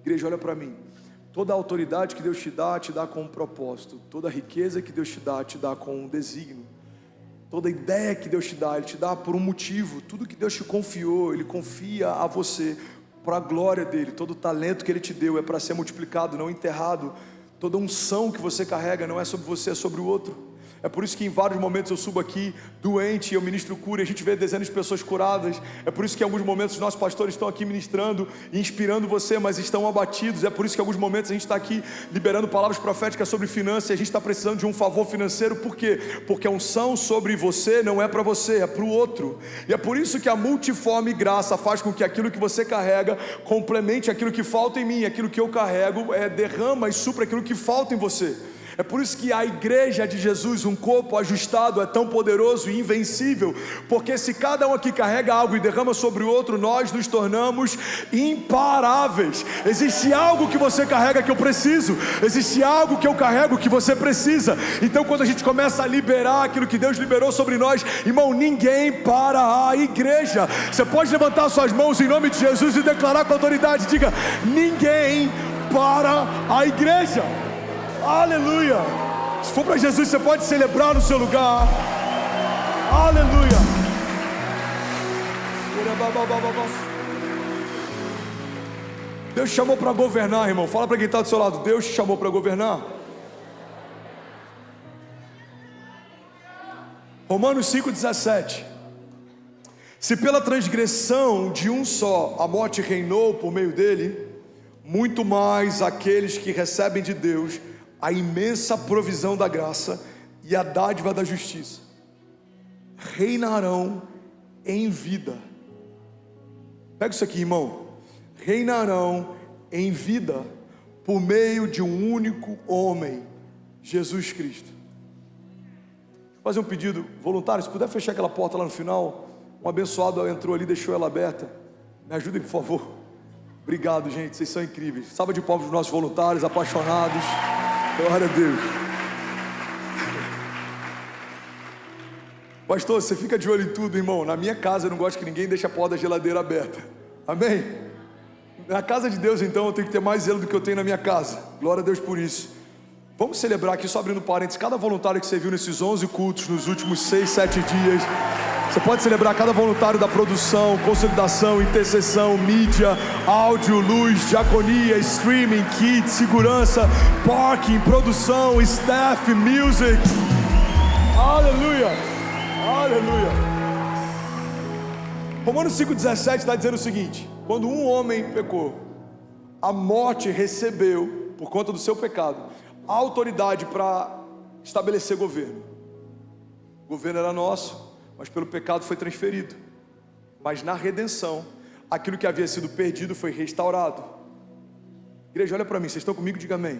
Igreja, olha para mim. Toda a autoridade que Deus te dá com um propósito. Toda a riqueza que Deus te dá com um desígnio. Toda ideia que Deus te dá, Ele te dá por um motivo. Tudo que Deus te confiou, Ele confia a você para a glória dEle. Todo o talento que Ele te deu é para ser multiplicado, não enterrado. Toda unção que você carrega não é sobre você, é sobre o outro. É por isso que em vários momentos eu subo aqui doente, eu ministro cura, e a gente vê dezenas de pessoas curadas. É por isso que em alguns momentos os nossos pastores estão aqui ministrando e inspirando você, mas estão abatidos. É por isso que em alguns momentos a gente está aqui liberando palavras proféticas sobre finanças, e a gente está precisando de um favor financeiro. Por quê? Porque a unção sobre você não é para você, é para o outro. E é por isso que a multiforme graça faz com que aquilo que você carrega complemente aquilo que falta em mim. Aquilo que eu carrego derrama e supra aquilo que falta em você. É por isso que a igreja de Jesus, um corpo ajustado, é tão poderoso e invencível, porque se cada um aqui carrega algo e derrama sobre o outro, nós nos tornamos imparáveis. Existe algo que você carrega que eu preciso, existe algo que eu carrego que você precisa. Então quando a gente começa a liberar aquilo que Deus liberou sobre nós, irmão, ninguém para a igreja. Você pode levantar suas mãos em nome de Jesus e declarar com autoridade, diga: ninguém para a igreja. Aleluia. Se for para Jesus, você pode celebrar no seu lugar. Aleluia. Deus te chamou para governar, irmão. Fala para quem está do seu lado: Deus te chamou para governar. Romanos 5,17. Se pela transgressão de um só a morte reinou por meio dele, muito mais aqueles que recebem de Deus a imensa provisão da graça e a dádiva da justiça reinarão em vida. Pega isso aqui, irmão. Reinarão em vida por meio de um único homem, Jesus Cristo. Vou fazer um pedido voluntário. Se puder fechar aquela porta lá no final. Um abençoado entrou ali, deixou ela aberta. Me ajudem, por favor. Obrigado, gente, vocês são incríveis. Salva de palmas para os nossos voluntários apaixonados. Glória a Deus. Pastor, você fica de olho em tudo, irmão. Na minha casa eu não gosto que ninguém deixe a porta da geladeira aberta. Amém? Na casa de Deus, então, eu tenho que ter mais zelo do que eu tenho na minha casa. Glória a Deus por isso. Vamos celebrar aqui, só abrindo parênteses, cada voluntário que você viu nesses 11 cultos, nos últimos 6, 7 dias. Você pode celebrar cada voluntário da produção, consolidação, intercessão, mídia, áudio, luz, diaconia, streaming, kids, segurança, parking, produção, staff, music. Aleluia, aleluia. Romanos 5,17 está dizendo o seguinte: quando um homem pecou, a morte recebeu, por conta do seu pecado, a autoridade para estabelecer governo. O governo era nosso, mas pelo pecado foi transferido. Mas na redenção, aquilo que havia sido perdido foi restaurado. Igreja, olha para mim, vocês estão comigo? Diga amém.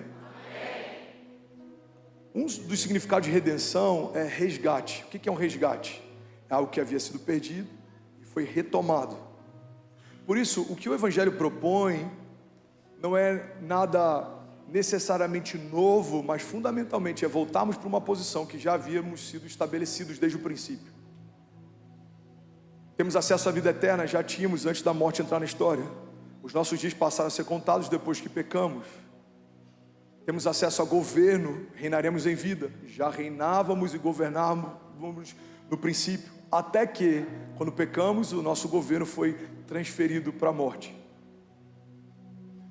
Um dos significados de redenção é resgate. O que é um resgate? É algo que havia sido perdido e foi retomado. Por isso, o que o Evangelho propõe não é nada necessariamente novo, mas fundamentalmente é voltarmos para uma posição que já havíamos sido estabelecidos desde o princípio. Temos acesso à vida eterna, já tínhamos antes da morte entrar na história. Os nossos dias passaram a ser contados depois que pecamos. Temos acesso a governo, reinaremos em vida. Já reinávamos e governávamos no princípio, até que, quando pecamos, o nosso governo foi transferido para a morte.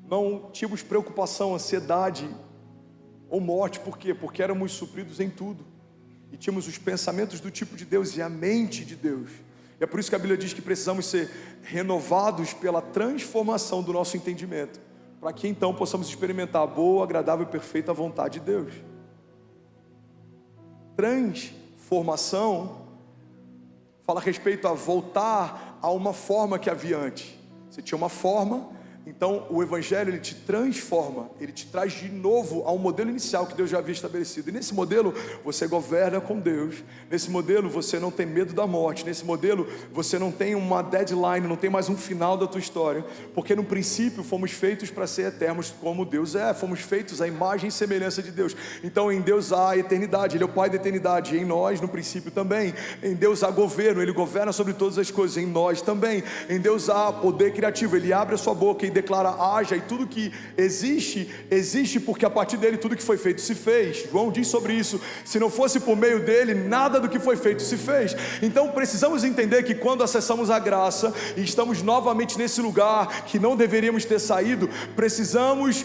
Não tínhamos preocupação, ansiedade ou morte. Por quê? Porque éramos supridos em tudo. E tínhamos os pensamentos do tipo de Deus e a mente de Deus. E é por isso que a Bíblia diz que precisamos ser renovados pela transformação do nosso entendimento, para que então possamos experimentar a boa, agradável e perfeita vontade de Deus. Transformação fala a respeito a voltar a uma forma que havia antes. Você tinha uma forma, então o Evangelho ele te transforma, ele te traz de novo ao modelo inicial que Deus já havia estabelecido. E nesse modelo você governa com Deus, nesse modelo você não tem medo da morte, nesse modelo você não tem uma deadline, não tem mais um final da tua história, porque no princípio fomos feitos para ser eternos como Deus é, fomos feitos à imagem e semelhança de Deus. Então em Deus há a eternidade, Ele é o Pai da eternidade, e em nós no princípio também. Em Deus há governo, Ele governa sobre todas as coisas, em nós também. Em Deus há poder criativo, Ele abre a sua boca e declara haja, e tudo que existe, existe porque a partir dele tudo que foi feito se fez. João diz sobre isso: se não fosse por meio dele, nada do que foi feito se fez. Então precisamos entender que quando acessamos a graça e estamos novamente nesse lugar que não deveríamos ter saído, precisamos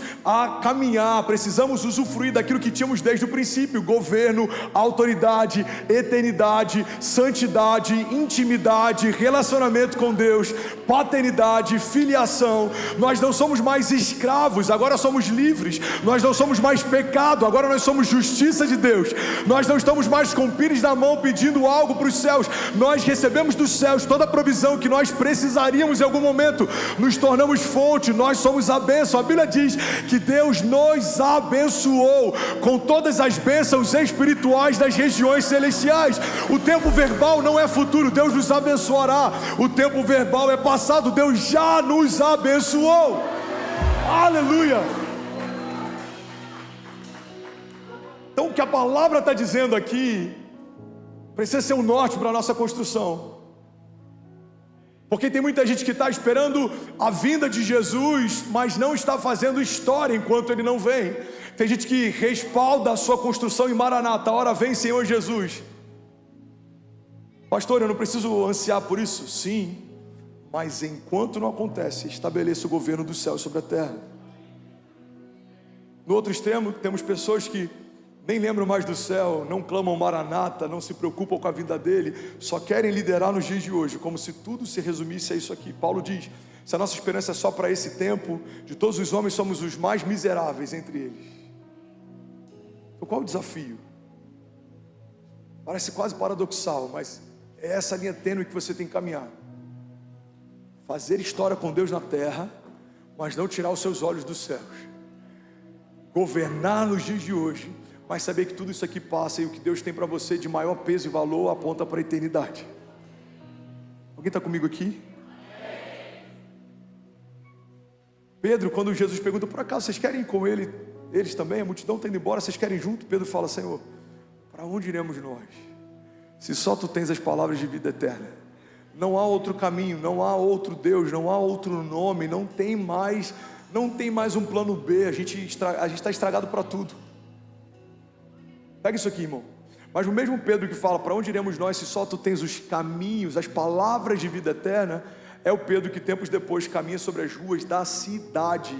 caminhar, precisamos usufruir daquilo que tínhamos desde o princípio: governo, autoridade, eternidade, santidade, intimidade, relacionamento com Deus, paternidade, filiação. Nós não somos mais escravos, agora somos livres. Nós não somos mais pecado, agora nós somos justiça de Deus. Nós não estamos mais com pires na mão pedindo algo para os céus. Nós recebemos dos céus toda a provisão que nós precisaríamos em algum momento. Nos tornamos fonte, nós somos a bênção. A Bíblia diz que Deus nos abençoou com todas as bênçãos espirituais das regiões celestiais. O tempo verbal não é futuro, Deus nos abençoará. O tempo verbal é passado, Deus já nos abençoou. Aleluia! Então o que a palavra está dizendo aqui precisa ser um norte para a nossa construção, porque tem muita gente que está esperando a vinda de Jesus, mas não está fazendo história enquanto Ele não vem. Tem gente que respalda a sua construção em Maranata: ora vem Senhor Jesus. Pastor, eu não preciso ansiar por isso? Sim, mas enquanto não acontece, estabeleça o governo do céu sobre a terra. No outro extremo, temos pessoas que nem lembram mais do céu, não clamam Maranata, não se preocupam com a vinda dele, só querem liderar nos dias de hoje, como se tudo se resumisse a isso aqui. Paulo diz: se a nossa esperança é só para esse tempo, de todos os homens somos os mais miseráveis entre eles. Então qual o desafio? Parece quase paradoxal, mas é essa linha tênue que você tem que caminhar. Fazer história com Deus na terra, mas não tirar os seus olhos dos céus. Governar nos dias de hoje, mas saber que tudo isso aqui passa, e o que Deus tem para você de maior peso e valor aponta para a eternidade. Alguém está comigo aqui? Pedro, quando Jesus pergunta: por acaso vocês querem ir com eles também? A multidão está indo embora, vocês querem ir junto? Pedro fala: Senhor, para onde iremos nós? Se só Tu tens as palavras de vida eterna. Não há outro caminho, não há outro Deus, não há outro nome, não tem mais um plano B. A gente está estragado para tudo. Pega isso aqui, irmão. Mas o mesmo Pedro que fala, para onde iremos nós se só tu tens os caminhos, as palavras de vida eterna, é o Pedro que tempos depois caminha sobre as ruas da cidade,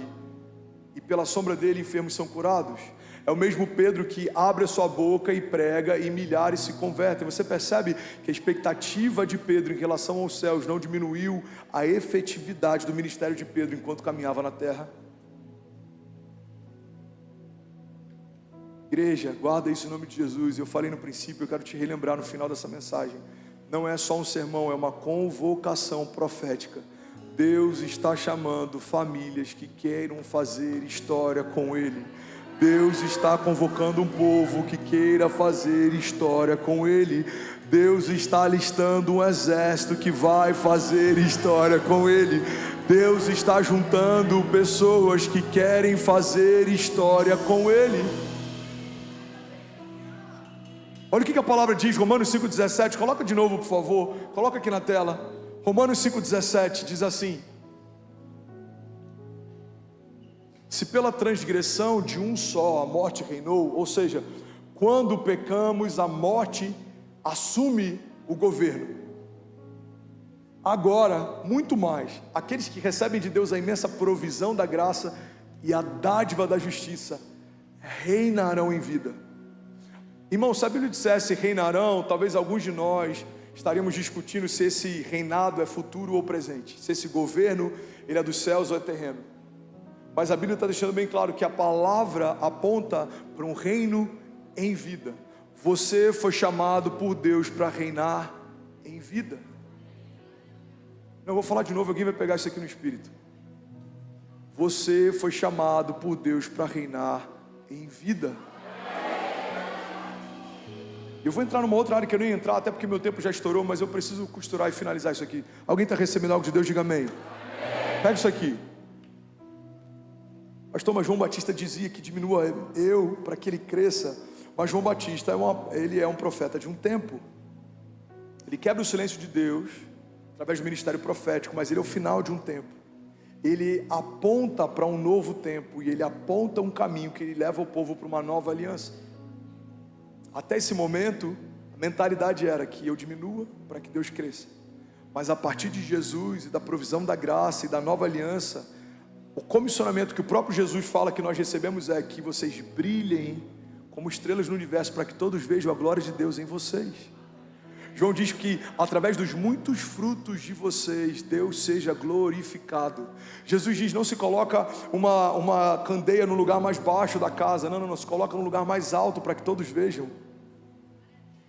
e pela sombra dele enfermos são curados. É o mesmo Pedro que abre a sua boca e prega, e milhares se convertem. Você percebe que a expectativa de Pedro em relação aos céus não diminuiu a efetividade do ministério de Pedro enquanto caminhava na terra? Igreja, guarda isso em nome de Jesus. Eu falei no princípio, eu quero te relembrar no final dessa mensagem. Não é só um sermão, é uma convocação profética. Deus está chamando famílias que queiram fazer história com Ele. Deus está convocando um povo que queira fazer história com Ele. Deus está alistando um exército que vai fazer história com Ele. Deus está juntando pessoas que querem fazer história com Ele. Olha o que a palavra diz, Romanos 5,17, coloca de novo por favor, coloca aqui na tela. Romanos 5,17 diz assim: se pela transgressão de um só a morte reinou, ou seja, quando pecamos a morte assume o governo, agora, muito mais, aqueles que recebem de Deus a imensa provisão da graça e a dádiva da justiça, reinarão em vida. Irmão, se a Bíblia dissesse reinarão, talvez alguns de nós estaríamos discutindo se esse reinado é futuro ou presente, se esse governo ele é dos céus ou é terreno. Mas a Bíblia está deixando bem claro que a palavra aponta para um reino em vida. Você foi chamado por Deus para reinar em vida. Eu vou falar de novo, alguém vai pegar isso aqui no espírito. Você foi chamado por Deus para reinar em vida. Eu vou entrar numa outra área que eu nem ia entrar, até porque meu tempo já estourou, mas eu preciso costurar e finalizar isso aqui. Alguém está recebendo algo de Deus? Diga amém. Pega isso aqui. Pastor, mas João Batista dizia que diminua eu para que ele cresça. Mas João Batista ele é um profeta de um tempo. Ele quebra o silêncio de Deus através do ministério profético, mas ele é o final de um tempo. Ele aponta para um novo tempo e ele aponta um caminho que ele leva o povo para uma nova aliança. Até esse momento, a mentalidade era que eu diminua para que Deus cresça. Mas a partir de Jesus e da provisão da graça e da nova aliança, o comissionamento que o próprio Jesus fala que nós recebemos é que vocês brilhem como estrelas no universo para que todos vejam a glória de Deus em vocês. João diz que através dos muitos frutos de vocês, Deus seja glorificado. Jesus diz, não se coloca uma candeia no lugar mais baixo da casa, não, se coloca no lugar mais alto para que todos vejam.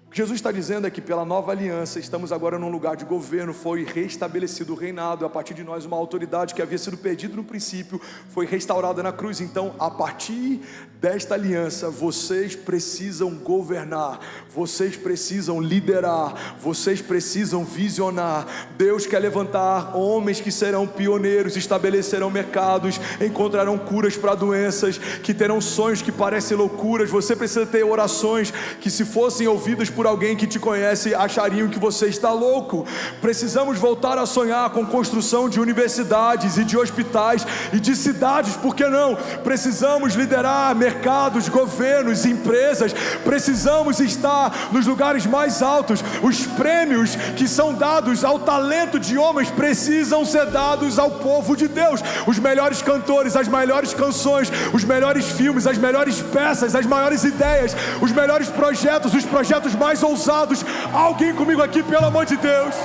O que Jesus está dizendo é que pela nova aliança, estamos agora num lugar de governo, foi restabelecido o reinado, a partir de nós uma autoridade que havia sido perdida no princípio, foi restaurada na cruz. Então a partir desta aliança, vocês precisam governar, vocês precisam liderar, vocês precisam visionar. Deus quer levantar homens que serão pioneiros, estabelecerão mercados, encontrarão curas para doenças, que terão sonhos que parecem loucuras. Você precisa ter orações que, se fossem ouvidas por alguém que te conhece, achariam que você está louco. Precisamos voltar a sonhar com construção de universidades e de hospitais e de cidades, por que não? Precisamos liderar mercados, governos, empresas. Precisamos estar nos lugares mais altos. Os prêmios que são dados ao talento de homens precisam ser dados ao povo de Deus. Os melhores cantores, as melhores canções, os melhores filmes, as melhores peças, as maiores ideias, os melhores projetos, os projetos mais ousados. Alguém comigo aqui, pelo amor de Deus.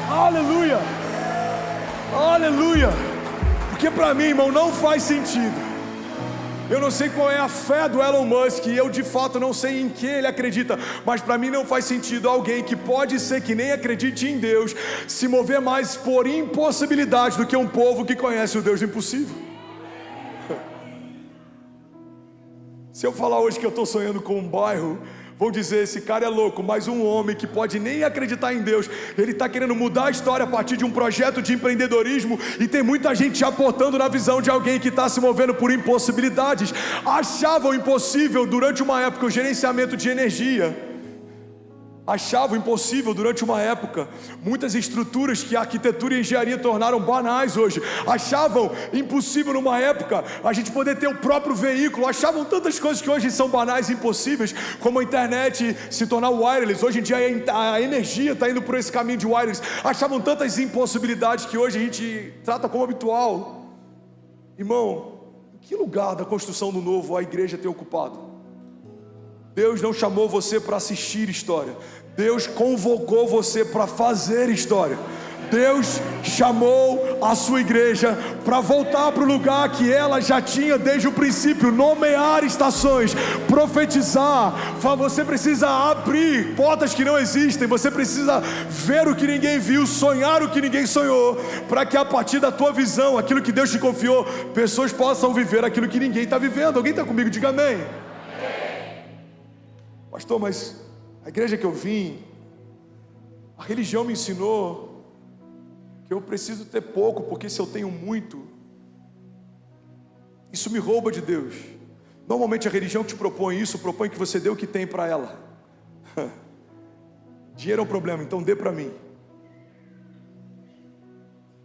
Aleluia, aleluia. Porque para mim, irmão, não faz sentido. Eu não sei qual é a fé do Elon Musk, e eu de fato não sei em que ele acredita, mas para mim não faz sentido alguém que pode ser que nem acredite em Deus se mover mais por impossibilidade do que um povo que conhece o Deus do impossível. Se eu falar hoje que eu estou sonhando com um bairro, vão dizer, esse cara é louco. Mas um homem que pode nem acreditar em Deus, ele está querendo mudar a história a partir de um projeto de empreendedorismo, e tem muita gente já aportando na visão de alguém que está se movendo por impossibilidades. Achavam impossível durante uma época o gerenciamento de energia. achavam impossível durante uma época. Muitas estruturas que a arquitetura e a engenharia tornaram banais hoje, achavam impossível numa época a gente poder ter o próprio veículo. Achavam tantas coisas que hoje são banais e impossíveis, como a internet se tornar wireless. Hoje em dia a energia está indo por esse caminho de wireless. Achavam tantas impossibilidades que hoje a gente trata como habitual. Irmão, em que lugar da construção do novo a igreja tem ocupado? Deus não chamou você para assistir história. Deus convocou você para fazer história. Deus chamou a sua igreja para voltar para o lugar que ela já tinha desde o princípio. Nomear estações, profetizar. Você precisa abrir portas que não existem. Você precisa ver o que ninguém viu, sonhar o que ninguém sonhou, para que a partir da tua visão, aquilo que Deus te confiou, pessoas possam viver aquilo que ninguém está vivendo. Alguém está comigo? Diga amém. Pastor, mas a igreja que eu vim, a religião me ensinou que eu preciso ter pouco, porque se eu tenho muito, isso me rouba de Deus. Normalmente a religião que te propõe isso, propõe que você dê o que tem para ela. Dinheiro é um problema, então dê para mim.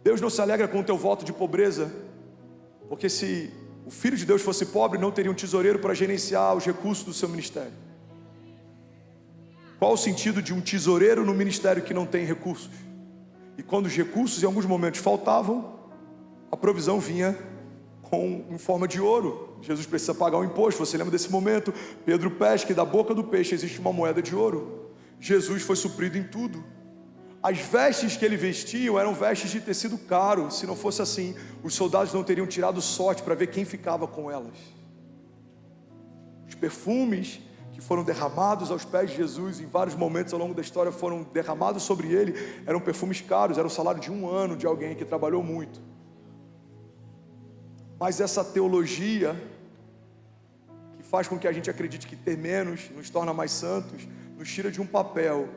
Deus não se alegra com o teu voto de pobreza, porque se o Filho de Deus fosse pobre, não teria um tesoureiro para gerenciar os recursos do seu ministério. Qual o sentido de um tesoureiro no ministério que não tem recursos? E quando os recursos em alguns momentos faltavam, a provisão vinha em forma de ouro. Jesus precisa pagar um imposto. Você lembra desse momento? Pedro pesca e da boca do peixe existe uma moeda de ouro. Jesus foi suprido em tudo. As vestes que ele vestia eram vestes de tecido caro. Se não fosse assim, os soldados não teriam tirado sorte para ver quem ficava com elas. Os perfumes que foram derramados aos pés de Jesus em vários momentos ao longo da história, foram derramados sobre ele, eram perfumes caros, era o salário de um ano de alguém que trabalhou muito. Mas essa teologia que faz com que a gente acredite que ter menos nos torna mais santos, nos tira de um papel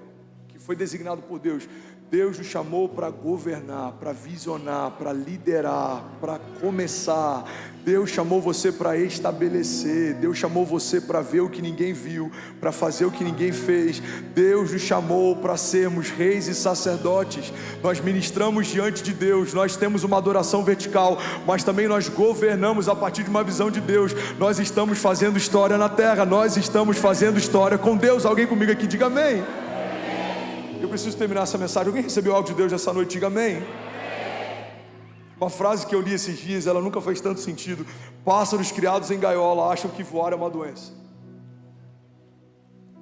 que foi designado por Deus. Deus nos chamou para governar, para visionar, para liderar, para começar. Deus chamou você para estabelecer. Deus chamou você para ver o que ninguém viu, para fazer o que ninguém fez. Deus nos chamou para sermos reis e sacerdotes. Nós ministramos diante de Deus, nós temos uma adoração vertical, mas também nós governamos a partir de uma visão de Deus. Nós estamos fazendo história na terra, nós estamos fazendo história com Deus. Alguém comigo aqui, diga amém. Eu preciso terminar essa mensagem. Alguém recebeu algo de Deus essa noite? Diga amém. Uma frase que eu li esses dias, ela nunca fez tanto sentido. Pássaros criados em gaiola acham que voar é uma doença.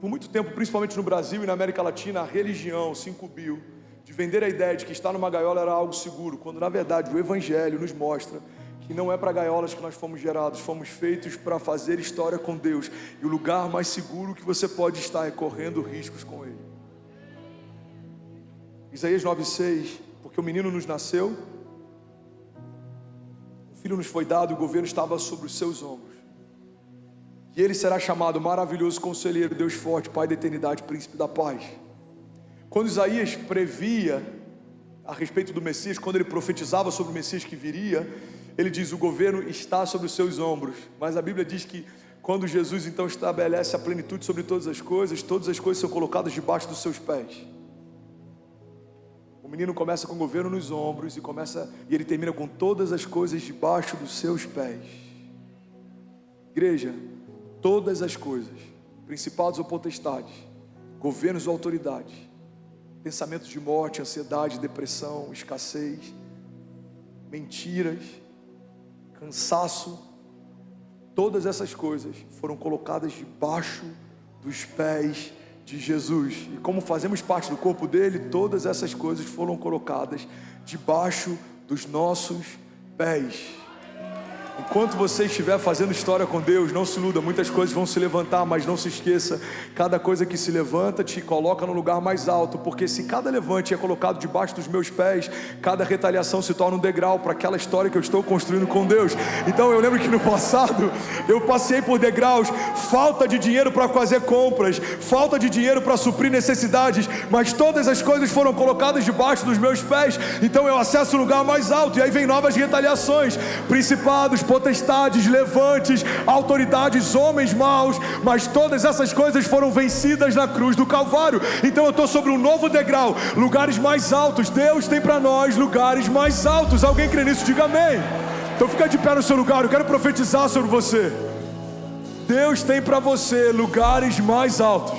Por muito tempo, principalmente no Brasil e na América Latina, a religião se incumbiu de vender a ideia de que estar numa gaiola era algo seguro, quando na verdade o Evangelho nos mostra que não é para gaiolas que nós fomos gerados, fomos feitos para fazer história com Deus. E o lugar mais seguro que você pode estar é correndo riscos com Ele. Isaías 9,6, porque o menino nos nasceu, o filho nos foi dado, e o governo estava sobre os seus ombros. E ele será chamado maravilhoso conselheiro, Deus forte, Pai da eternidade, príncipe da paz. Quando Isaías previa a respeito do Messias, quando ele profetizava sobre o Messias que viria, ele diz: o governo está sobre os seus ombros. Mas a Bíblia diz que quando Jesus então estabelece a plenitude sobre todas as coisas são colocadas debaixo dos seus pés. O menino começa com o governo nos ombros e ele termina com todas as coisas debaixo dos seus pés. Igreja, todas as coisas, principados ou potestades, governos ou autoridades, pensamentos de morte, ansiedade, depressão, escassez, mentiras, cansaço, todas essas coisas foram colocadas debaixo dos pés de Jesus. E como fazemos parte do corpo dele, todas essas coisas foram colocadas debaixo dos nossos pés. Enquanto você estiver fazendo história com Deus, não se iluda, muitas coisas vão se levantar, mas não se esqueça, cada coisa que se levanta te coloca no lugar mais alto, porque se cada levante é colocado debaixo dos meus pés, cada retaliação se torna um degrau para aquela história que eu estou construindo com Deus. Então eu lembro que no passado, eu passei por degraus, falta de dinheiro para fazer compras, falta de dinheiro para suprir necessidades, mas todas as coisas foram colocadas debaixo dos meus pés, então eu acesso o lugar mais alto, e aí vem novas retaliações, principados, potestades, levantes, autoridades, homens maus, mas todas essas coisas foram vencidas na cruz do Calvário. Então eu estou sobre um novo degrau, lugares mais altos. Deus tem para nós lugares mais altos. Alguém crê nisso? Diga amém. Então fica de pé no seu lugar, eu quero profetizar sobre você. Deus tem para você lugares mais altos.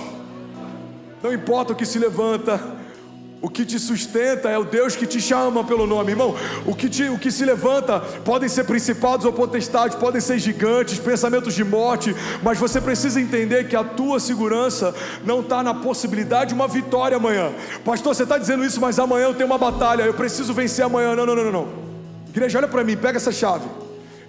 Não importa o que se levanta, o que te sustenta é o Deus que te chama pelo nome, irmão. O que se levanta podem ser principados ou potestades, podem ser gigantes, pensamentos de morte, mas você precisa entender que a tua segurança não está na possibilidade de uma vitória amanhã. Pastor, você está dizendo isso, mas amanhã eu tenho uma batalha, eu preciso vencer amanhã. Não. Igreja, olha para mim, pega essa chave.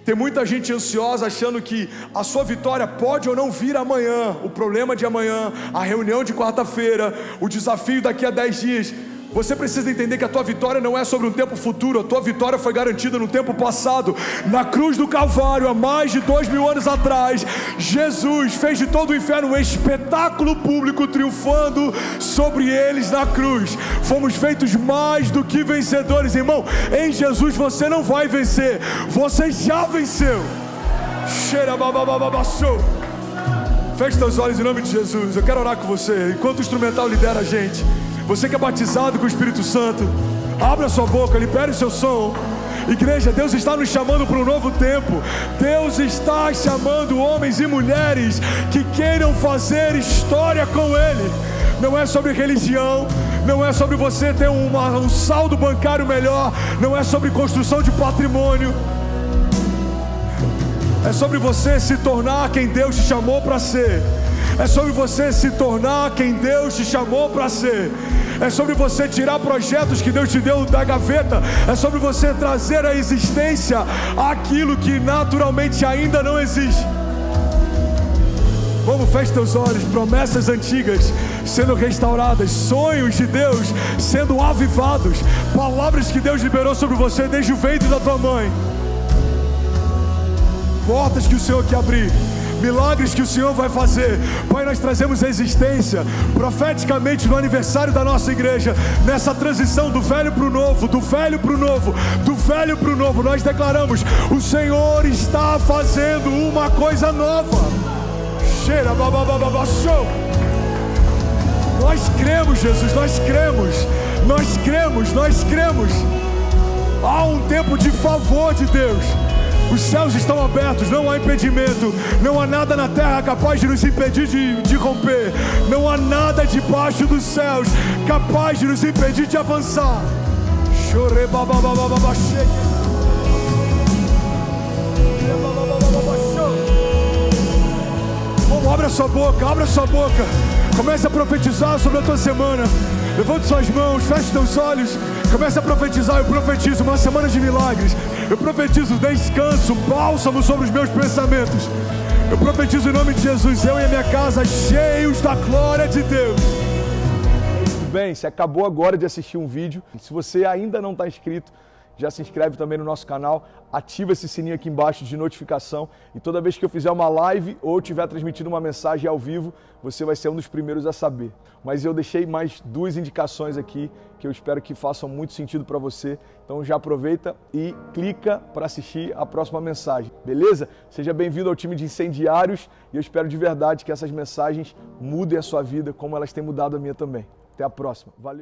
Tem muita gente ansiosa achando que a sua vitória pode ou não vir amanhã. O problema de amanhã, a reunião de quarta-feira, o desafio daqui a 10 dias. Você precisa entender que a tua vitória não é sobre um tempo futuro. A tua vitória foi garantida no tempo passado. Na cruz do Calvário, há mais de 2000 anos atrás, Jesus fez de todo o inferno um espetáculo público, triunfando sobre eles na cruz. Fomos feitos mais do que vencedores, irmão. Em Jesus você não vai vencer, você já venceu. Cheira bababababachou. Feche seus olhos em nome de Jesus. Eu quero orar com você enquanto o instrumental lidera a gente. Você que é batizado com o Espírito Santo, abra sua boca, libere o seu som. Igreja, Deus está nos chamando para um novo tempo. Deus está chamando homens e mulheres que queiram fazer história com Ele. Não é sobre religião, não é sobre você ter um saldo bancário melhor, não é sobre construção de patrimônio. É sobre você se tornar quem Deus te chamou para ser. É sobre você se tornar quem Deus te chamou para ser. É sobre você tirar projetos que Deus te deu da gaveta. É sobre você trazer à existência aquilo que naturalmente ainda não existe. Vamos, feche teus olhos. Promessas antigas sendo restauradas, sonhos de Deus sendo avivados, palavras que Deus liberou sobre você desde o ventre da tua mãe, portas que o Senhor quer abrir, milagres que o Senhor vai fazer. Pai, nós trazemos a existência profeticamente no aniversário da nossa igreja, nessa transição do velho para o novo, do velho para o novo, do velho para o novo. Nós declaramos: o Senhor está fazendo uma coisa nova. Cheira bababababachou. Nós cremos, Jesus, nós cremos, nós cremos, nós cremos. Há um tempo de favor de Deus. Os céus estão abertos, não há impedimento. Não há nada na terra capaz de nos impedir de romper. Não há nada debaixo dos céus capaz de nos impedir de avançar. Vamos, abre a sua boca, abre a sua boca. Comece a profetizar sobre a tua semana. Levante suas mãos, feche teus olhos. Comece a profetizar. Eu profetizo uma semana de milagres. Eu profetizo descanso, bálsamo sobre os meus pensamentos. Eu profetizo em nome de Jesus, eu e a minha casa cheios da glória de Deus. Muito bem, você acabou agora de assistir um vídeo. Se você ainda não está inscrito, já se inscreve também no nosso canal, ativa esse sininho aqui embaixo de notificação e toda vez que eu fizer uma live ou estiver transmitindo uma mensagem ao vivo, você vai ser um dos primeiros a saber. Mas eu deixei mais 2 indicações aqui que eu espero que façam muito sentido para você. Então já aproveita e clica para assistir a próxima mensagem, beleza? Seja bem-vindo ao time de incendiários e eu espero de verdade que essas mensagens mudem a sua vida como elas têm mudado a minha também. Até a próxima. Valeu!